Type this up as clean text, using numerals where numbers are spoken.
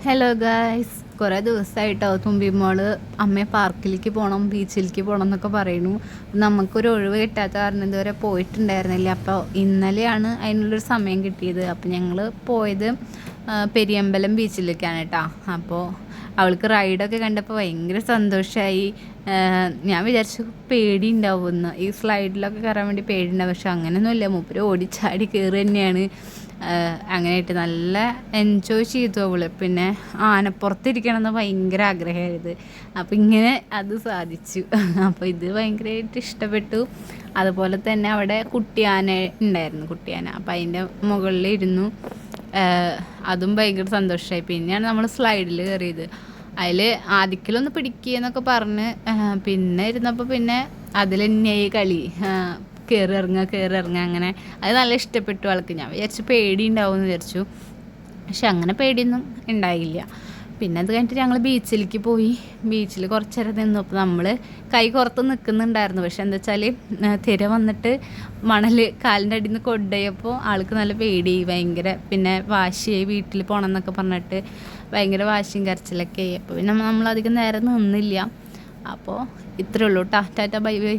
Hello guys, കുറേ ദിവസമായിട്ടോ തുമ്പിമോള് അമ്മയെ പാർക്കിലേക്ക് പോകണം, ബീച്ചിലേക്ക് പോകണം എന്നൊക്കെ പറയുന്നു. നമുക്കൊരു ഒഴിവ് കിട്ടാത്ത കാരണം ഇതുവരെ പോയിട്ടുണ്ടായിരുന്നില്ല. അപ്പോൾ ഇന്നലെയാണ് അതിനുള്ളൊരു സമയം കിട്ടിയത്. അപ്പോൾ ഞങ്ങൾ പോയത് പെരിയമ്പലം ബീച്ചിലേക്കാണ് കേട്ടോ. അപ്പോൾ അവൾക്ക് റൈഡൊക്കെ കണ്ടപ്പോൾ ഭയങ്കര സന്തോഷമായി. ഞാൻ വിചാരിച്ചു പേടി ഉണ്ടാവുമെന്ന്, ഈ സ്ലൈഡിലൊക്കെ കയറാൻ വേണ്ടി പേടി ഉണ്ടാവും. പക്ഷെ അങ്ങനെയൊന്നുമില്ല, മൂപ്പര് ഓടിച്ചാടി കയറി തന്നെയാണ്. അങ്ങനെയായിട്ട് നല്ല എൻജോയ് ചെയ്തു അവള്. പിന്നെ ആനപ്പുറത്തിരിക്കണം എന്ന് ഭയങ്കര ആഗ്രഹമായത്. അപ്പോൾ ഇങ്ങനെ അത് സാധിച്ചു. അപ്പോൾ ഇത് ഭയങ്കരമായിട്ട് ഇഷ്ടപ്പെട്ടു. അതുപോലെ തന്നെ അവിടെ കുട്ടിയാന ഉണ്ടായിരുന്നു, കുട്ടിയാന. അപ്പോൾ അതിൻ്റെ മുകളിൽ ഇരുന്നു. അതും ഭയങ്കര സന്തോഷമായി. പിന്നെയാണ് നമ്മൾ സ്ലൈഡിൽ കയറിയത്. അതിൽ ആദ്യത്തിലൊന്ന് പിടിക്കുക എന്നൊക്കെ പറഞ്ഞ് പിന്നെ ഇരുന്നപ്പോൾ പിന്നെ അതിൽ തന്നെയായി കളി. കയറി ഇറങ്ങുക അങ്ങനെ. അത് നല്ല ഇഷ്ടപ്പെട്ടു ആൾക്ക്. ഞാൻ വിചാരിച്ചു പേടി ഉണ്ടാവും എന്ന് വിചാരിച്ചു, പക്ഷെ അങ്ങനെ പേടിയൊന്നും ഉണ്ടായില്ല. പിന്നെ അത് കഴിഞ്ഞിട്ട് ഞങ്ങൾ ബീച്ചിലേക്ക് പോയി. ബീച്ചിൽ കുറച്ച് നേരം നിന്നു. അപ്പോൾ നമ്മൾ കൈ പുറത്ത് നിൽക്കുന്നുണ്ടായിരുന്നു. പക്ഷെ എന്താ വെച്ചാൽ തിര വന്നിട്ട് മണൽ കാലിൻ്റെ അടിയിൽ നിന്ന് കൊണ്ടുപോയപ്പോൾ ആൾക്ക് നല്ല പേടിയായി, ഭയങ്കര. പിന്നെ വാശിയായി, വീട്ടിൽ പോകണം എന്നൊക്കെ പറഞ്ഞിട്ട് ഭയങ്കര വാശിയും കരച്ചിലൊക്കെ ആയി. അപ്പോൾ പിന്നെ നമ്മളധികം നേരം നിന്നില്ല. അപ്പോൾ ഇത്രയേ ഉള്ളൂ. Tata bye bye.